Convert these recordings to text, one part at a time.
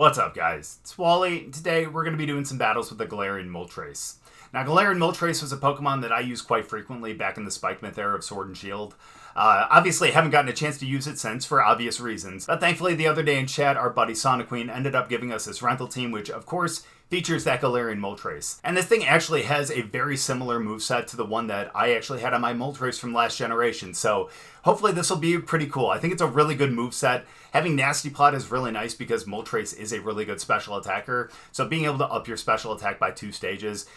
What's up, guys? It's Wally. Today we're going to be doing some battles with the Galarian Moltres. Now, Galarian Moltres was a Pokemon that I used quite frequently back in the Spike Myth era of Sword and Shield. Obviously, I haven't gotten a chance to use it since, for obvious reasons. But thankfully, the other day in chat, our buddy Soniqueen ended up giving us this rental team, which, of course, features that Galarian Moltres. And this thing actually has a very similar moveset to the one that I actually had on my Moltres from last generation. So hopefully this will be pretty cool. I think it's a really good moveset. Having Nasty Plot is really nice because Moltres is a really good special attacker. So being able to up your special attack by 2 stages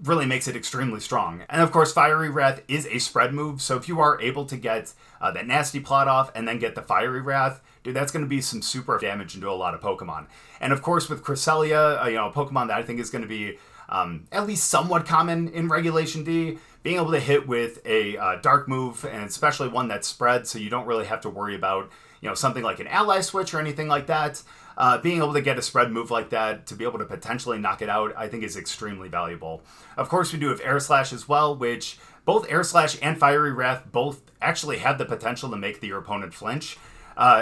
really makes it extremely strong. And of course, Fiery Wrath is a spread move. So if you are able to get that Nasty Plot off and then get the Fiery Wrath, dude, that's going to be some super damage into a lot of Pokemon. And of course, with Cresselia, a Pokemon that I think is going to be at least somewhat common in Regulation D, being able to hit with a dark move, and especially one that's spread, so you don't really have to worry about something like an ally switch or anything like that. Being able to get a spread move like that to be able to potentially knock it out, I think is extremely valuable. Of course, we do have Air Slash as well, which both Air Slash and Fiery Wrath both actually have the potential to make your opponent flinch.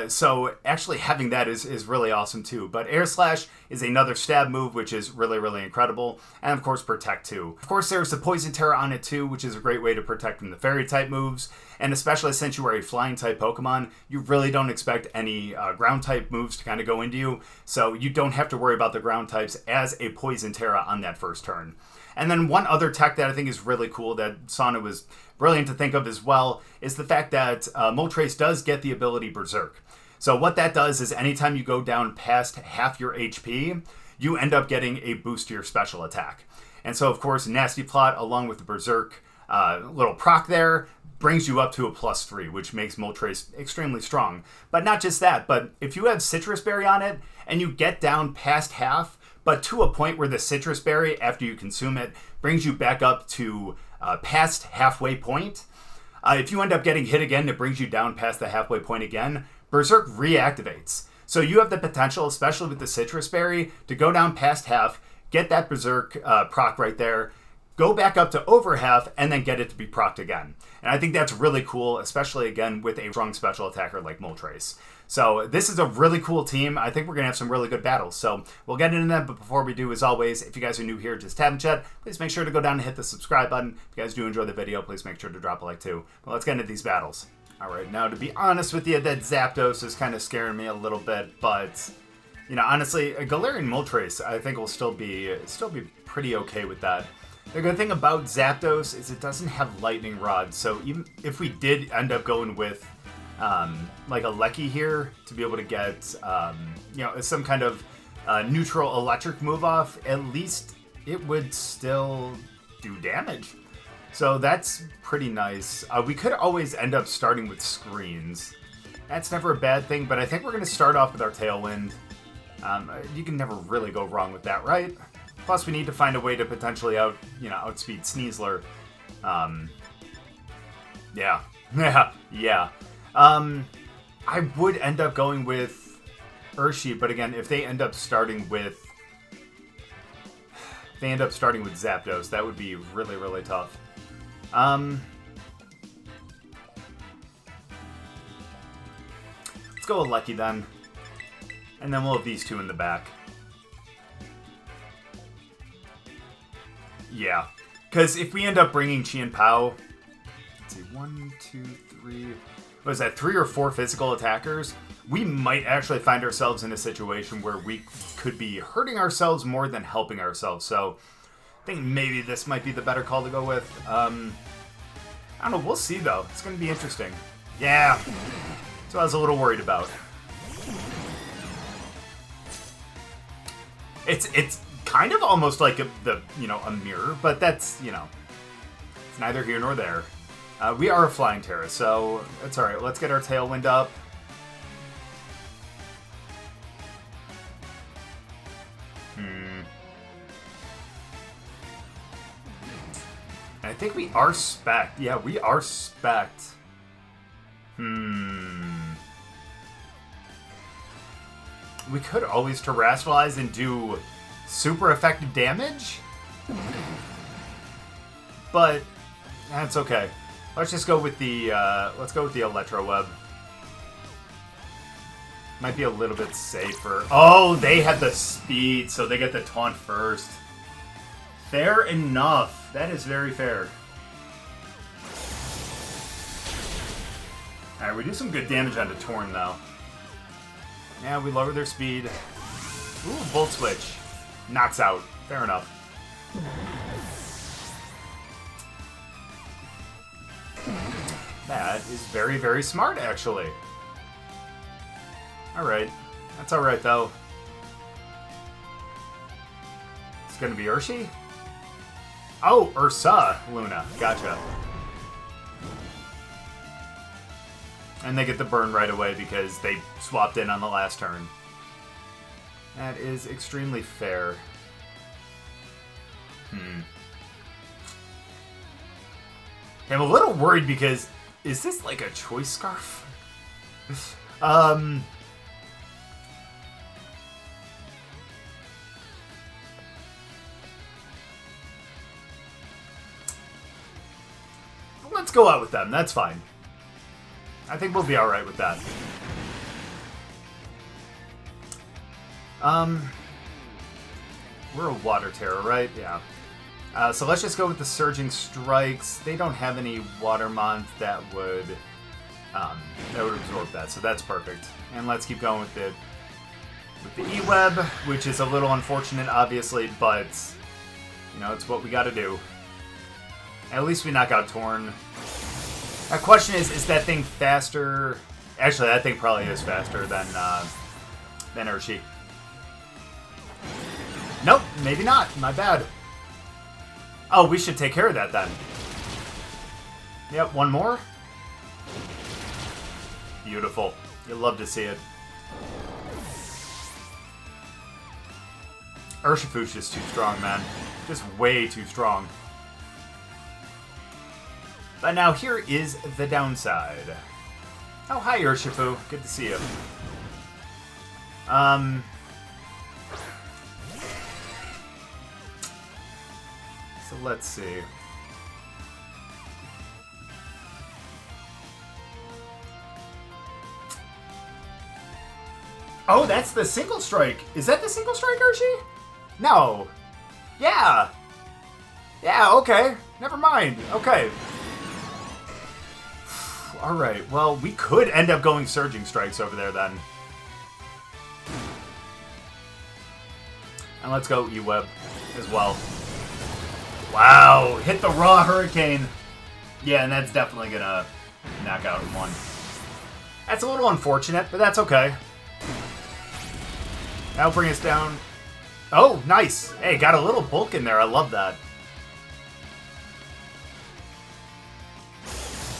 So actually having that is really awesome too. But Air Slash is another stab move, which is really, really incredible. And of course, Protect too. Of course, there's the Poison Terra on it too, which is a great way to protect from the Fairy type moves. And especially since you are a Flying type Pokemon, you really don't expect any ground type moves to kind of go into you. So you don't have to worry about the ground types as a Poison Terra on that first turn. And then one other tech that I think is really cool that Sana was brilliant to think of as well is the fact that Moltres does get the ability Berserk. So what that does is anytime you go down past half your HP, you end up getting a boost to your special attack. And so, of course, Nasty Plot along with the Berserk little proc there brings you up to a +3, which makes Moltres extremely strong. But not just that, but if you have Sitrus Berry on it and you get down past half, but to a point where the Sitrus Berry, after you consume it, brings you back up to past halfway point. If you end up getting hit again, it brings you down past the halfway point again. Berserk reactivates. So you have the potential, especially with the Sitrus Berry, to go down past half, get that Berserk proc right there, go back up to over half, and then get it to be procced again. And I think that's really cool, especially, again, with a strong special attacker like Moltres. So this is a really cool team. I think we're going to have some really good battles. So we'll get into them, but before we do, as always, if you guys are new here, just tab and chat. Please make sure to go down and hit the subscribe button. If you guys do enjoy the video, please make sure to drop a like too. But let's get into these battles. All right, now to be honest with you, that Zapdos is kind of scaring me a little bit, but honestly, a Galarian Moltres I think will still be pretty okay with that. The good thing about Zapdos is it doesn't have Lightning Rod, so even if we did end up going with like a Lecky here to be able to get some kind of neutral electric move off, at least it would still do damage. So that's pretty nice. We could always end up starting with screens. That's never a bad thing, but I think we're going to start off with our Tailwind. You can never really go wrong with that, right? Plus, we need to find a way to potentially outspeed Sneasler. Yeah. I would end up going with Urshifu, but again, if they end up starting with Zapdos, that would be really, really tough. Let's go with Lucky then. And then we'll have these two in the back. Yeah. Because if we end up bringing Chien Pao, let's see, 1, 2, 3... What is that, 3 or 4 physical attackers? We might actually find ourselves in a situation where we could be hurting ourselves more than helping ourselves. So I think maybe this might be the better call to go with. I don't know. We'll see, though. It's going to be interesting. Yeah. That's what I was a little worried about. It's kind of almost like a mirror, but that's, it's neither here nor there. We are a Flying Terra, so that's alright. Let's get our Tailwind up. I think we are spec'd. Yeah, we are spec'd. We could always Terrestrialize and do super effective damage. But that's okay. Let's just go with the Electro Web. Might be a little bit safer. Oh, they had the speed, so they get the taunt first. Fair enough. That is very fair. Alright, we do some good damage onto Torn, though. Yeah, we lower their speed. Ooh, Volt Switch. Knocks out. Fair enough. That is very, very smart, actually. Alright. That's alright, though. It's gonna be Urshi? Oh, Ursa Luna. Gotcha. And they get the burn right away because they swapped in on the last turn. That is extremely fair. I'm a little worried because... Is this like a choice scarf? Let's go out with them. That's fine. I think we'll be alright with that. We're a Water Terror, right? Yeah. So let's just go with the Surging Strikes. They don't have any Watermont that would absorb that, so that's perfect. And let's keep going with the E-Web, which is a little unfortunate, obviously, but you know, it's what we gotta do. At least we knock out Torn. My question is that thing faster? Actually, that thing probably is faster than Urshi. Nope, maybe not. My bad. Oh, we should take care of that then. Yep, one more. Beautiful. You'll love to see it. Urshifu's just too strong, man. Just way too strong. But now here is the downside. Oh, hi Urshifu. Good to see you. So let's see. Oh, that's the single strike. Is that the single strike, Urshi? No. Yeah. Yeah, okay. Never mind. Okay. Alright, well, we could end up going Surging Strikes over there then. And let's go E-Web as well. Wow, hit the raw Hurricane. Yeah, and that's definitely gonna knock out one. That's a little unfortunate, but that's okay. That'll bring us down. Oh, nice. Hey, got a little bulk in there. I love that.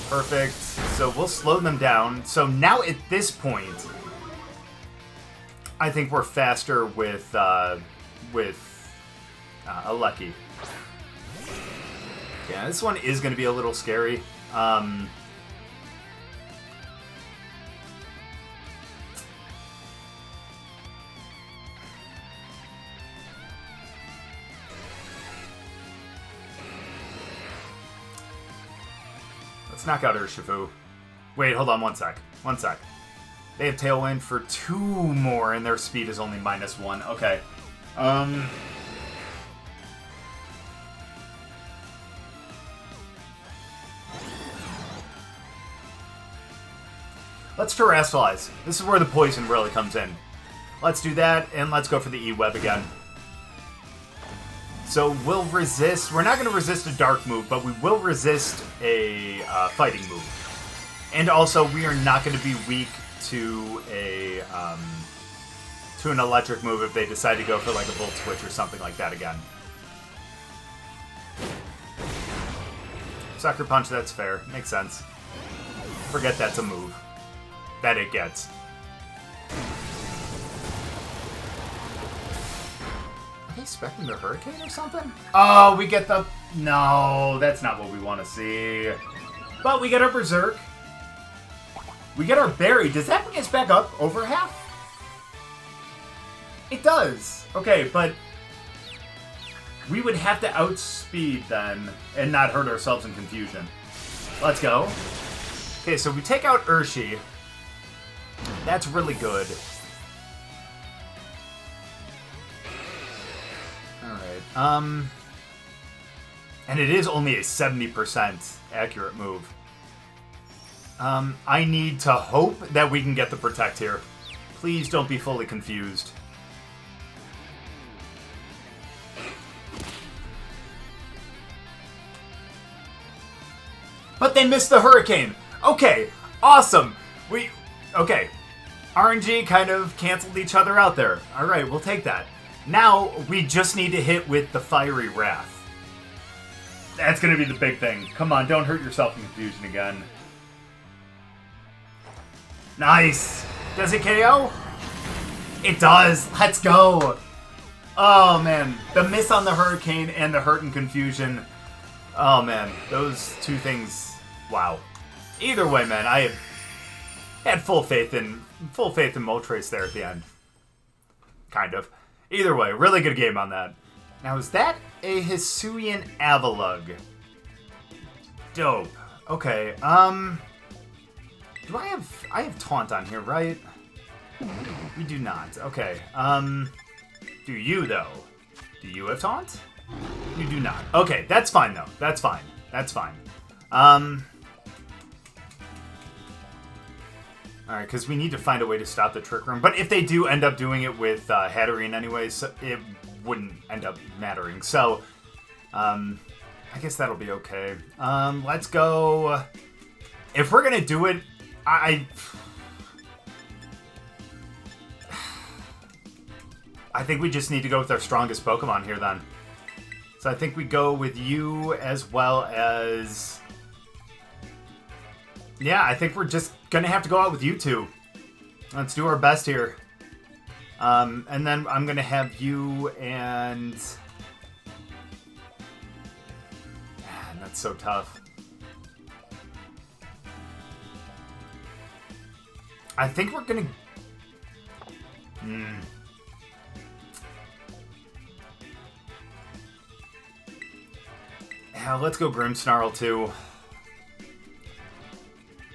Perfect. So we'll slow them down. So now at this point, I think we're faster with Galarian. Yeah, this one is going to be a little scary. Let's knock out Urshifu. Wait, hold on one sec. One sec. They have Tailwind for 2 more, and their speed is only -1. Okay. Let's Terastallize. This is where the poison really comes in. Let's do that, and let's go for the E-Web again. So we'll resist. We're not going to resist a dark move, but we will resist a fighting move. And also, we are not going to be weak to an electric move if they decide to go for like a Volt Switch or something like that again. Sucker Punch, that's fair. Makes sense. Forget that's a move. That it gets. Are they expecting the Hurricane or something? Oh, we get the... No, that's not what we want to see. But we get our Berserk. We get our Berry. Does that bring us back up over half? It does. Okay, but we would have to outspeed then and not hurt ourselves in confusion. Let's go. Okay, so we take out Urshi. That's really good. Alright, and it is only a 70% accurate move. I need to hope that we can get the Protect here. Please don't be fully confused. But they missed the Hurricane! Okay, awesome! Okay. RNG kind of canceled each other out there. Alright, we'll take that. Now, we just need to hit with the Fiery Wrath. That's gonna be the big thing. Come on, don't hurt yourself in confusion again. Nice! Does it KO? It does! Let's go! Oh, man. The miss on the Hurricane and the hurt and confusion. Oh, man. Those two things... Wow. Either way, man, I had full faith in Moltres there at the end. Kind of. Either way, really good game on that. Now, is that a Hisuian Avalugg? Dope. Okay, do I have Taunt on here, right? We do not. Okay, do you, though? Do you have Taunt? You do not. Okay, that's fine, though. That's fine. That's fine. Alright, because we need to find a way to stop the Trick Room. But if they do end up doing it with Hatterene anyways, it wouldn't end up mattering. So, I guess that'll be okay. Let's go... If we're going to do it, I think we just need to go with our strongest Pokemon here, then. So I think we go with you as well as... Yeah, I think we're just going to have to go out with you two. Let's do our best here. And then I'm going to have you and... Man, that's so tough. I think we're going to... Yeah, let's go Grimmsnarl too.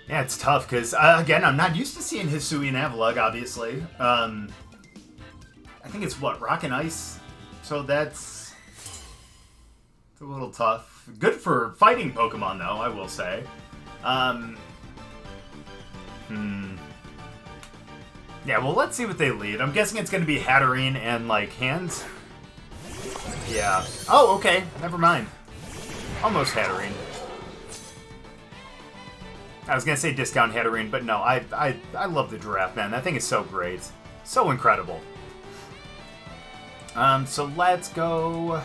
Yeah, it's tough because, again, I'm not used to seeing Hisuian Avalugg, obviously. I think it's, what, Rock and Ice? So it's a little tough. Good for fighting Pokemon, though, I will say. Yeah, well, let's see what they lead. I'm guessing it's going to be Hatterene and, like, Hands. Yeah. Oh, okay. Never mind. Almost Hatterene. I was going to say discount Hatterene, but no, I love the Giraffe, man. That thing is so great. So incredible. So let's go...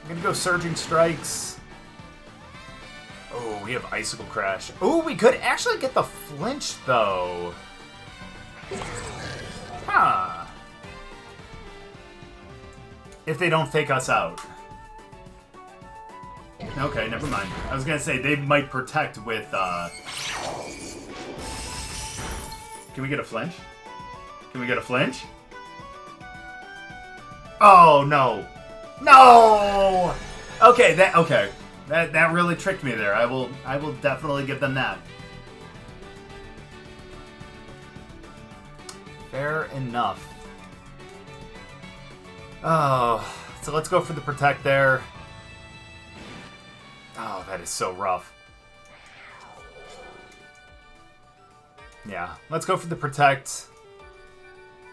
I'm going to go Surging Strikes. Oh, we have Icicle Crash. Oh, we could actually get the flinch, though. Huh. If they don't fake us out. Okay, never mind. I was gonna say, they might protect with, Can we get a flinch? Can we get a flinch? Oh, no. No! Okay, That really tricked me there. I will definitely give them that. Fair enough. Oh, so let's go for the Protect there. Oh, that is so rough. Yeah, let's go for the Protect.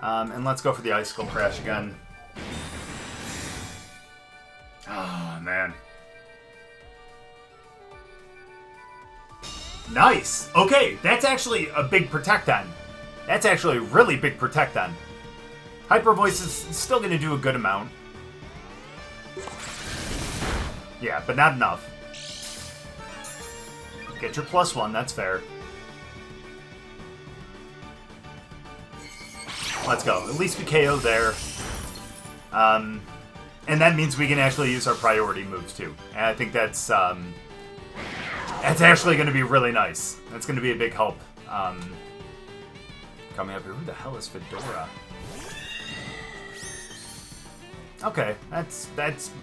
And let's go for the Icicle Crash again. Oh, man. Nice! Okay, that's actually a big Protect then. That's actually a really big Protect then. Hyper Voice is still going to do a good amount. Yeah, but not enough. Get your +1, that's fair. Let's go. At least we KO there. And that means we can actually use our priority moves too. And I think that's actually going to be really nice. That's going to be a big help. Coming up here. Who the hell is Fedora? Okay, that's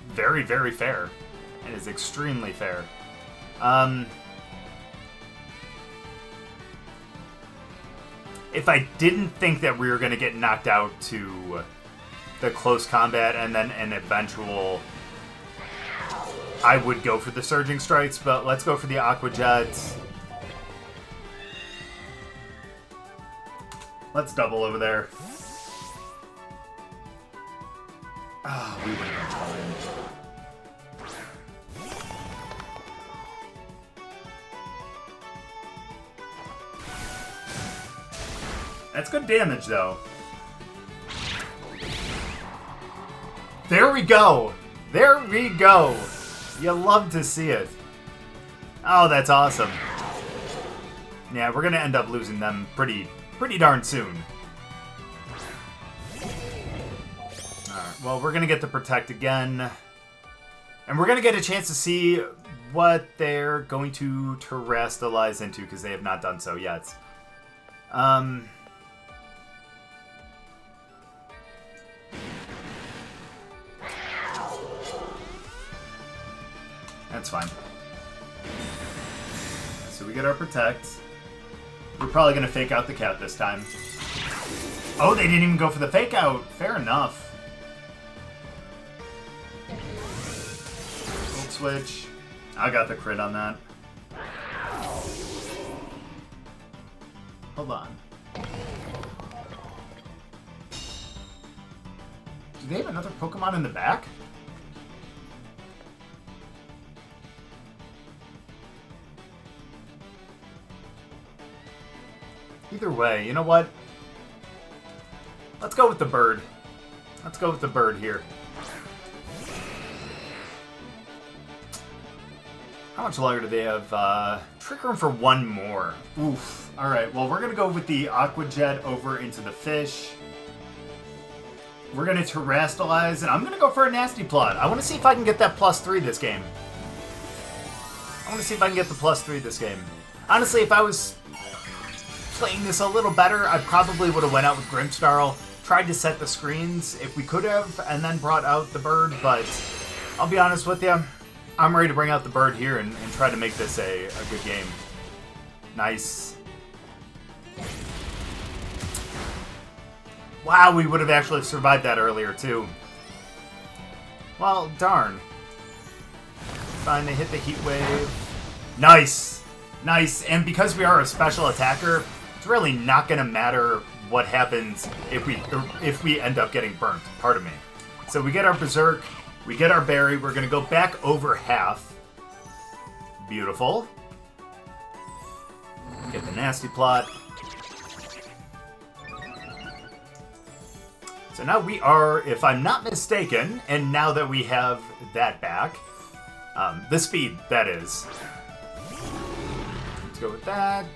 very, very fair. It is extremely fair. if I didn't think that we were going to get knocked out to the close combat and then an eventual, I would go for the Surging Strikes, but let's go for the Aqua Jets. Let's double over there. Ah, we wouldn't have challenged. That's good damage, though. There we go. There we go. You love to see it. Oh, that's awesome. Yeah, we're gonna end up losing them pretty darn soon. Alright, well, we're gonna get the Protect again. And we're gonna get a chance to see what they're going to terrestrialize into, because they have not done so yet. That's fine. So we get our Protect. We're probably going to fake out the cat this time. Oh, they didn't even go for the fake out. Fair enough. Gold switch. I got the crit on that. Hold on. Do they have another Pokemon in the back? Either way, you know what? Let's go with the bird. Let's go with the bird here. How much longer do they have? Trick room for one more. Oof. Alright, well, we're going to go with the Aqua Jet over into the fish. We're going to terrestrialize, and I'm going to go for a Nasty Plot. I want to see if I can get that +3 this game. I want to see if I can get the +3 this game. Honestly, if I was playing this a little better, I probably would have went out with Grimmsnarl, tried to set the screens if we could have, and then brought out the bird, but I'll be honest with you, I'm ready to bring out the bird here and try to make this a good game. Nice. Wow, we would have actually survived that earlier, too. Well, darn. Fine, they hit the Heat Wave. Nice! Nice, and because we are a special attacker, it's really not going to matter what happens if we end up getting burnt. Pardon me. So we get our Berserk, we get our Berry, we're going to go back over half. Beautiful. Get the Nasty Plot. So now we are, if I'm not mistaken, and now that we have that back, the speed, that is. Let's go with that.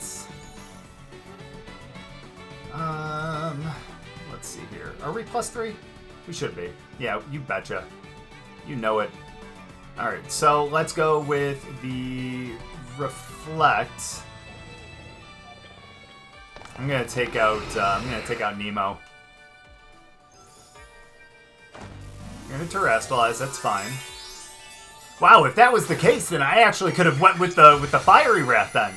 Let's see here. Are we +3? We should be. Yeah, you betcha. You know it. Alright, so let's go with the Reflect. I'm gonna take out Nemo. I'm gonna terrestrialize, that's fine. Wow, if that was the case, then I actually could have went with the Fiery Wrath then.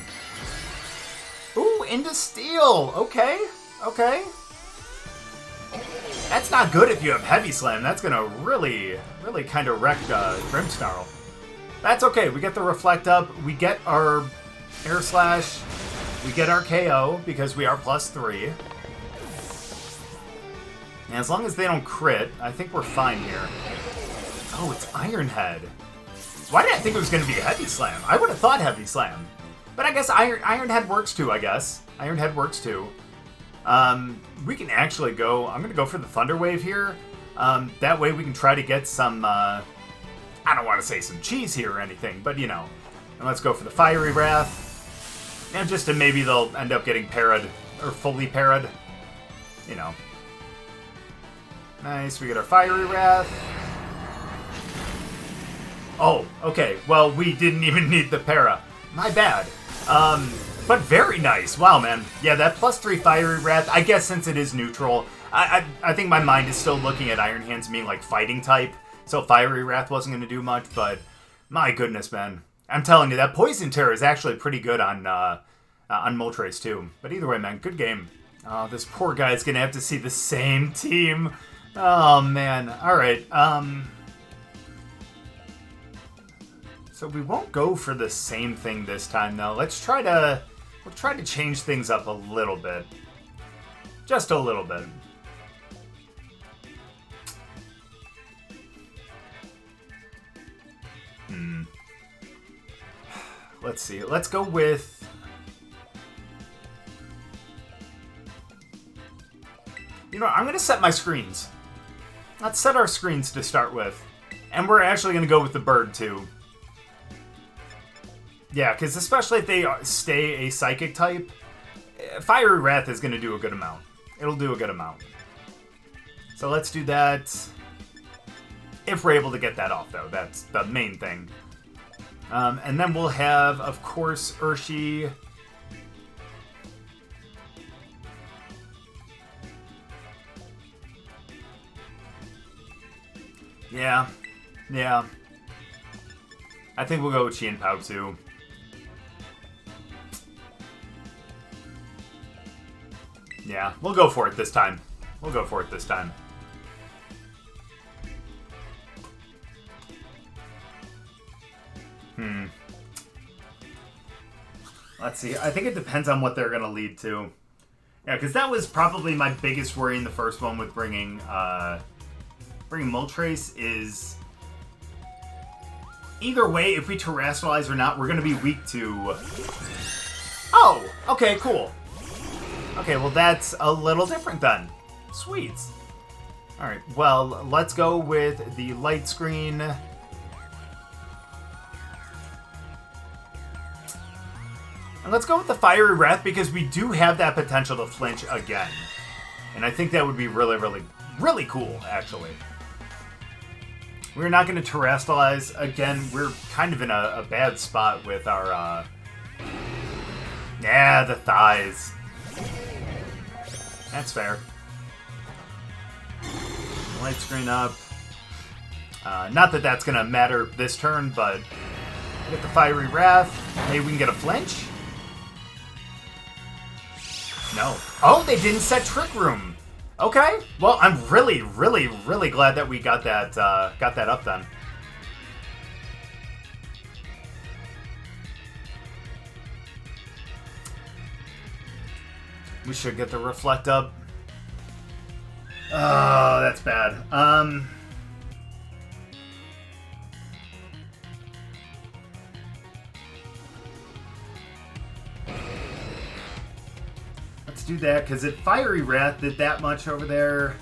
Ooh, into Steel. Okay, okay. That's not good if you have Heavy Slam. That's gonna really kind of wreck Grimmsnarl. That's okay. We get the Reflect up. We get our Air Slash. We get our KO because we are +3. And as long as they don't crit, I think we're fine here. Oh, it's Iron Head. Why did I think it was going to be a Heavy Slam? I would have thought Heavy Slam. But I guess Iron Head works too, I guess. Iron Head works too. We can actually go... I'm going to go for the Thunder Wave here. That way we can try to get some... I don't want to say some cheese here or anything, but you know. And let's go for the Fiery Wrath. And just to maybe they'll end up getting parried, or fully parried. You know. Nice, we get our Fiery Wrath. Oh, okay. Well, we didn't even need the para. My bad. But very nice. Wow, man. Yeah, that +3 Fiery Wrath, I guess since it is neutral, I think my mind is still looking at Iron Hands being like fighting type, so Fiery Wrath wasn't going to do much, but my goodness, man. I'm telling you, that Poison Terror is actually pretty good on Moltres too. But either way, man, good game. Oh, this poor guy's gonna have to see the same team. Oh, man. Alright, so we won't go for the same thing this time, though. We'll try to change things up a little bit. Just a little bit. Let's see. Let's go with... You know what? I'm going to set my screens. Let's set our screens to start with. And we're actually going to go with the bird, too. Yeah, because especially if they stay a psychic type, Fiery Wrath is going to do a good amount. It'll do a good amount. So let's do that. If we're able to get that off, though. That's the main thing. And then we'll have, of course, Urshi. Yeah. I think we'll go with Chien Pao, too. Yeah, we'll go for it this time. Let's see. I think it depends on what they're going to lead to. Yeah, because that was probably my biggest worry in the first one with bringing Moltres is... Either way, if we terrestrialize or not, we're going to be weak to... Oh! Okay, cool. Okay, well that's a little different then. Sweet. Alright, well, let's go with the light screen. And let's go with the Fiery Wrath because we do have that potential to flinch again. And I think that would be really, really, really cool, actually. We're not going to terrestrialize. Again, we're kind of in a bad spot with our... Yeah, the thighs. That's fair. Light screen up. Not that that's going to matter this turn, but... Get the Fiery Wrath. Maybe we can get a flinch? No. Oh, they didn't set Trick Room. Okay. Well, I'm really, really, really glad that we got that up then. We should get the Reflect up. Oh, that's bad. Let's do that, because if Fiery Wrath did that much over there...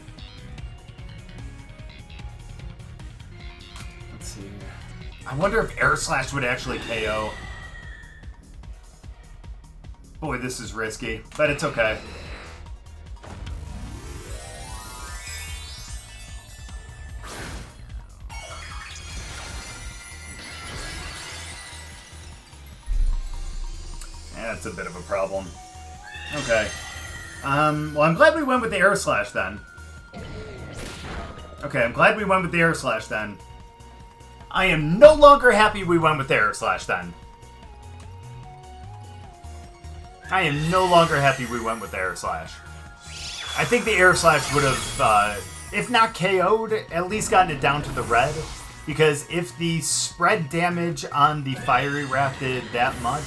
Let's see. I wonder if Air Slash would actually KO. Boy, this is risky, but it's okay. That's a bit of a problem. Okay. Well, I'm glad we went with the Air Slash then. Okay, I'm glad we went with the Air Slash then. I am no longer happy we went with the Air Slash then. I am no longer happy we went with the Air Slash. I think the Air Slash would have, if not KO'd, at least gotten it down to the red. Because if the spread damage on the Fiery Wrath did that much,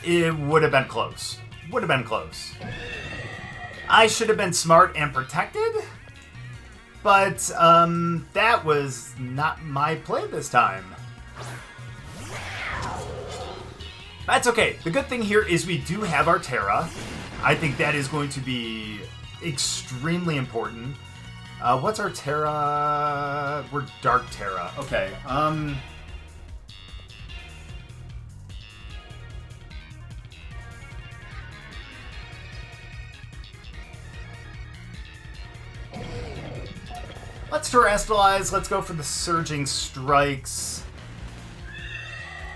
it would have been close. Would have been close. I should have been smart and protected. But, that was not my play this time. That's okay. The good thing here is we do have our Terra. I think that is going to be extremely important. What's our Terra? We're Dark Terra. Okay. Let's terrestrialize. Let's go for the Surging Strikes.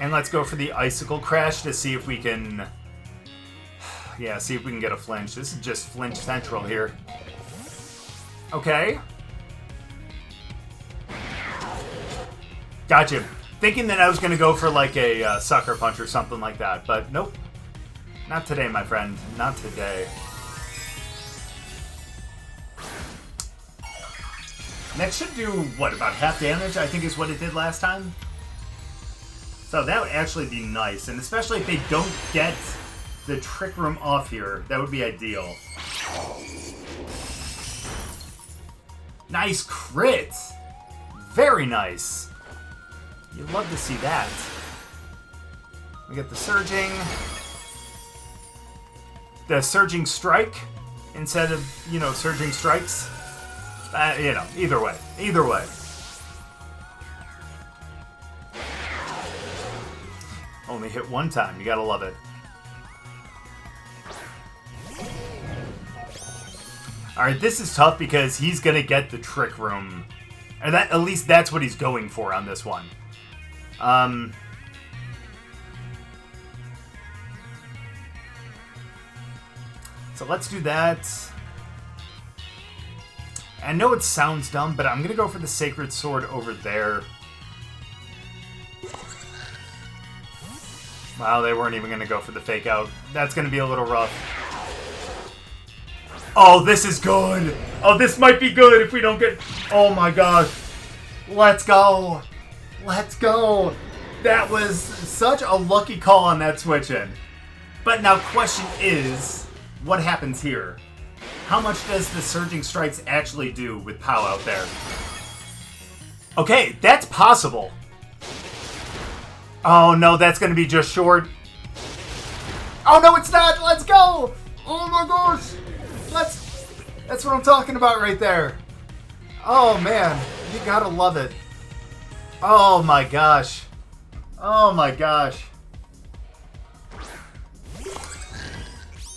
And let's go for the Icicle Crash to see if we can... Yeah, see if we can get a flinch. This is just flinch central here. Okay. Gotcha. Thinking that I was going to go for like a Sucker Punch or something like that, but nope. Not today, my friend. Not today. That should do, what, about half damage, I think is what it did last time? So that would actually be nice, and especially if they don't get the Trick Room off here, that would be ideal. Nice crit! Very nice. You'd love to see that. We get the Surging. The Surging Strike instead of, you know, Surging Strikes. You know, either way. Either way. Only hit one time. You gotta love it. Alright, this is tough because he's gonna get the Trick Room. And that, at least that's what he's going for on this one. So let's do that. I know it sounds dumb, but I'm gonna go for the Sacred Sword over there. Wow, they weren't even gonna go for the Fake Out. That's gonna be a little rough. Oh, this is good! Oh, this might be good if we don't get... Oh my gosh. Let's go! Let's go! That was such a lucky call on that switch in. But now question is, what happens here? How much does the Surging Strikes actually do with Pao out there? Okay, that's possible. Oh no, that's gonna be just short. Oh no, it's not! Let's go! Oh my gosh! That's what I'm talking about right there. Oh man, you gotta love it. Oh my gosh. Oh my gosh.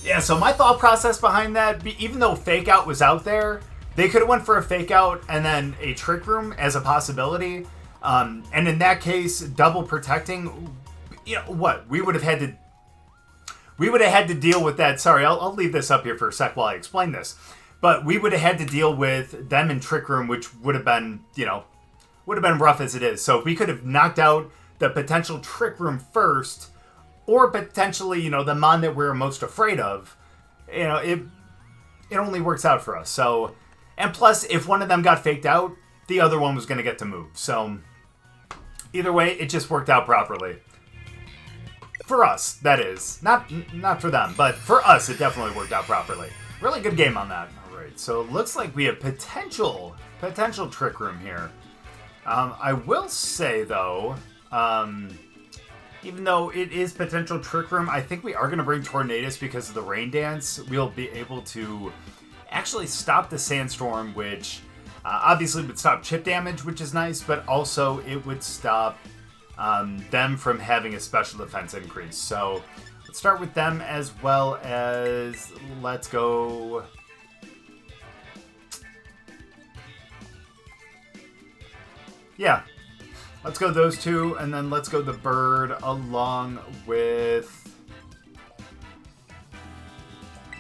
Yeah, so my thought process behind that, even though Fake Out was out there, they could have went for a Fake Out and then a Trick Room as a possibility. And in that case, double protecting, you know what, we would have had to deal with that. Sorry, I'll leave this up here for a sec while I explain this. But we would have had to deal with them in Trick Room, which would have been, you know, would have been rough as it is. So if we could have knocked out the potential Trick Room first, or potentially, you know, the Mon that we're most afraid of, you know, it only works out for us. So, and plus, if one of them got faked out, the other one was going to get to move. So, either way, it just worked out properly. For us, that is. Not for them, but for us, it definitely worked out properly. Really good game on that. All right, so it looks like we have potential Trick Room here. I will say, though, even though it is potential Trick Room, I think we are going to bring Tornadus because of the Rain Dance. We'll be able to actually stop the Sandstorm, which obviously would stop chip damage, which is nice, but also it would stop them from having a special defense increase. So let's start with them as well as, let's go... Yeah. Let's go those two, and then let's go the bird along with...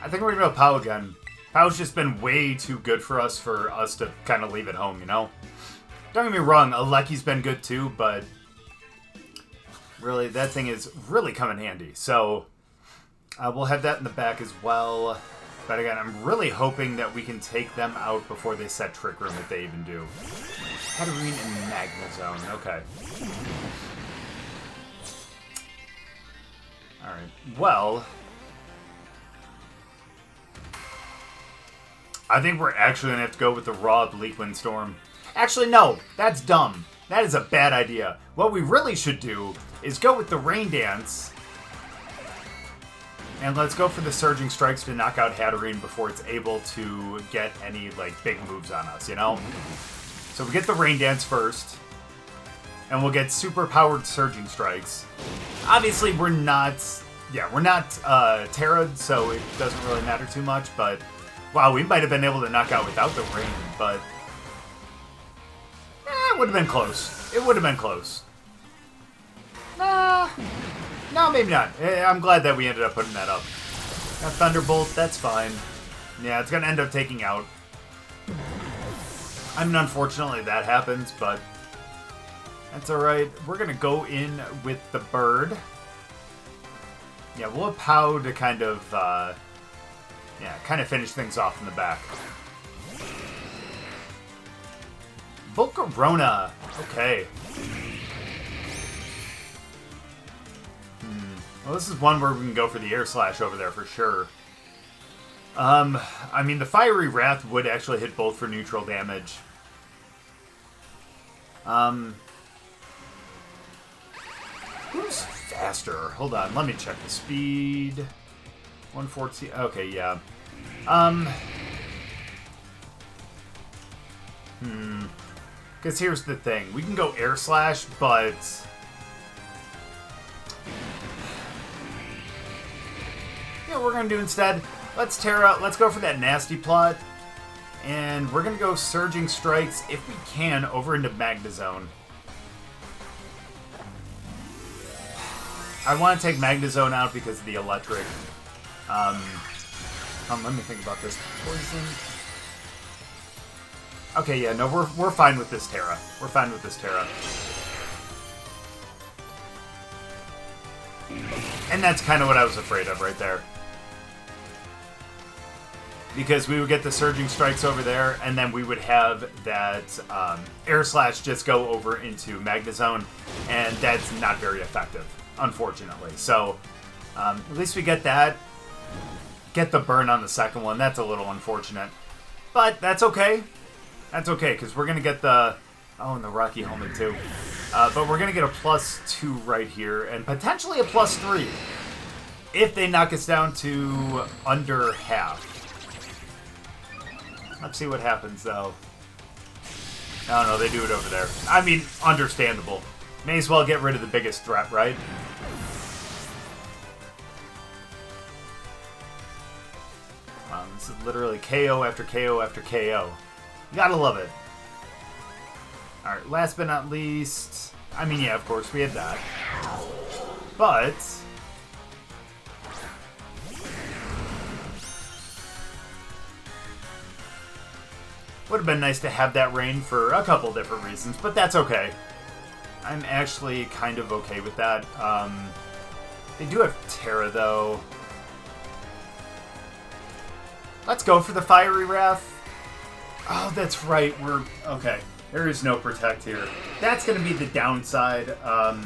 I think we're going to go Pao again. Pao's just been way too good for us to kind of leave at home, you know? Don't get me wrong, Aleki's been good too, but really, that thing is really come in handy. So, we'll have that in the back as well. But again, I'm really hoping that we can take them out before they set Trick Room, if they even do. Hatterene and Magma Zone. Okay. Alright. Well, I think we're actually going to have to go with the raw Bleak Windstorm. Actually, no. That's dumb. That is a bad idea. What we really should do is go with the Rain Dance. And let's go for the Surging Strikes to knock out Hatterene before it's able to get any, like, big moves on us, you know? So we get the Rain Dance first. And we'll get super powered Surging Strikes. Obviously, we're not Terra'd, so it doesn't really matter too much, but... Wow, we might have been able to knock out without the rain, but... it would have been close. It would have been close. No, maybe not. I'm glad that we ended up putting that up. That Thunderbolt, that's fine. Yeah, it's going to end up taking out. I mean, unfortunately that happens, but... That's alright. We're going to go in with the bird. Yeah, we'll have Pao to kind of finish things off in the back. Volcarona. Okay. Well, this is one where we can go for the Air Slash over there for sure. I mean, the Fiery Wrath would actually hit both for neutral damage. Who's faster? Hold on, let me check the speed. 114. Okay, yeah. Because here's the thing. We can go Air Slash, but... you know what we're going to do instead? Let's go for that Nasty Plot. And we're going to go Surging Strikes, if we can, over into Magnezone. I want to take Magnezone out because of the Electric. Let me think about this. Poison... okay, yeah, no, we're fine with this Terra. We're fine with this Terra. And that's kind of what I was afraid of right there. Because we would get the Surging Strikes over there, and then we would have that Air Slash just go over into Magnezone, and that's not very effective, unfortunately. So, at least we get that. Get the burn on the second one. That's a little unfortunate. But that's okay. That's okay, because we're going to get the... oh, and the Rocky Helmet, too. But we're going to get a +2 right here, and potentially a +3 if they knock us down to under half. Let's see what happens, though. Oh, no, they do it over there. I mean, understandable. May as well get rid of the biggest threat, right? Wow, this is literally KO after KO after KO. You gotta love it. Alright, last but not least... I mean, yeah, of course, we had that. But... would have been nice to have that rain for a couple different reasons, but that's okay. I'm actually kind of okay with that. They do have Terra, though. Let's go for the Fiery Wrath. Oh, that's right. We're... okay. There is no Protect here. That's going to be the downside. And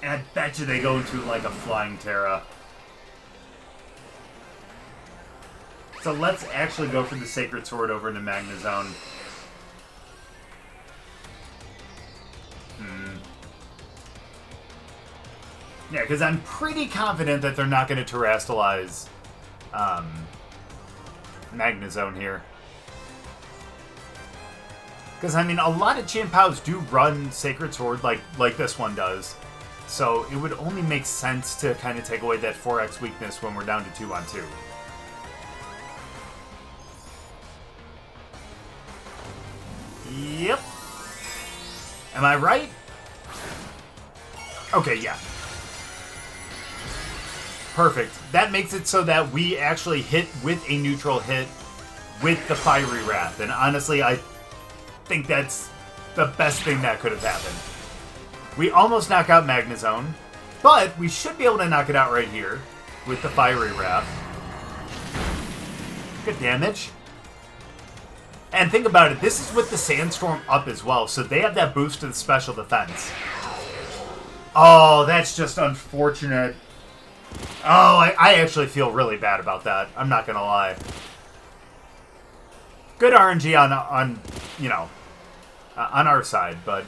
I bet you they go into, like, a Flying Terra. So let's actually go for the Sacred Sword over into Magnezone. Yeah, because I'm pretty confident that they're not going to Terrastalize Magnezone here. Because, I mean, a lot of Chien Paos do run Sacred Sword like this one does. So it would only make sense to kind of take away that 4x weakness when we're down to 2-on-2. Yep. Am I right? Okay, yeah. Perfect. That makes it so that we actually hit with a neutral hit with the Fiery Wrath. And honestly, I think that's the best thing that could have happened. We almost knock out Magnezone, but we should be able to knock it out right here with the Fiery Wrath. Good damage. And think about it, this is with the Sandstorm up as well, so they have that boost to the special defense. Oh, that's just unfortunate. Oh, I actually feel really bad about that. I'm not gonna lie. Good RNG on you know, on our side, but...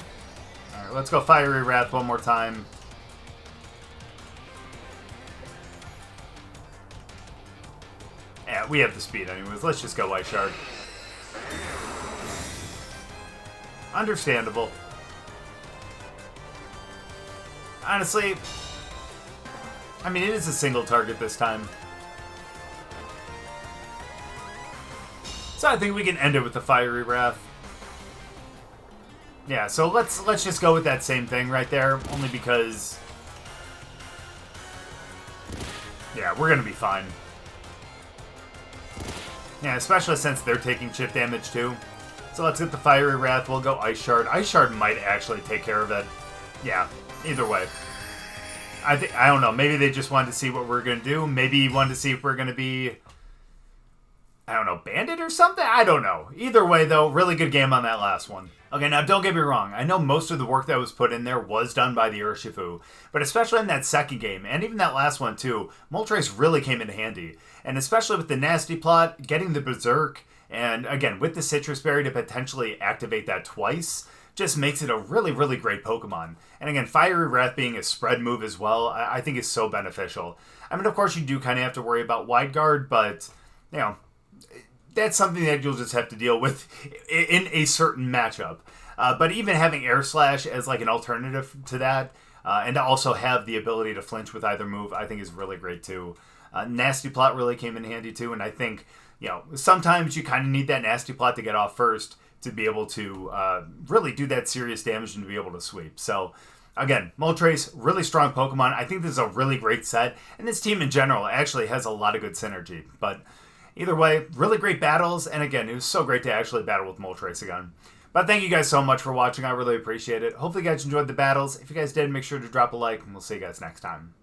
alright, let's go Fiery Wrath one more time. Yeah, we have the speed anyways. Let's just go Ice Shard. Understandable. Honestly, I mean, it is a single target this time. So I think we can end it with the Fiery Wrath. Yeah, so let's just go with that same thing right there, only because... yeah, we're gonna be fine. Yeah, especially since they're taking chip damage too. So let's get the Fiery Wrath. We'll go Ice Shard. Ice Shard might actually take care of it. Yeah, either way. I don't know. Maybe they just wanted to see what we're going to do. Maybe he wanted to see if we're going to be I don't know, Bandit or something? I don't know. Either way, though, really good game on that last one. Okay, now don't get me wrong. I know most of the work that was put in there was done by the Urshifu, but especially in that second game, and even that last one too, Moltres really came in handy. And especially with the Nasty Plot, getting the Berserk, and again, with the Sitrus Berry to potentially activate that twice, just makes it a really, really great Pokemon. And again, Fiery Wrath being a spread move as well, I think is so beneficial. I mean, of course, you do kind of have to worry about Wide Guard, but, you know, that's something that you'll just have to deal with in a certain matchup. But even having Air Slash as like an alternative to that, and to also have the ability to flinch with either move, I think is really great too. Nasty Plot really came in handy too, and I think, you know, sometimes you kind of need that Nasty Plot to get off first to be able to really do that serious damage and to be able to sweep. So, again, Moltres, really strong Pokemon. I think this is a really great set, and this team in general actually has a lot of good synergy. But either way, really great battles, and again, it was so great to actually battle with Moltres again. But thank you guys so much for watching. I really appreciate it. Hopefully you guys enjoyed the battles. If you guys did, make sure to drop a like, and we'll see you guys next time.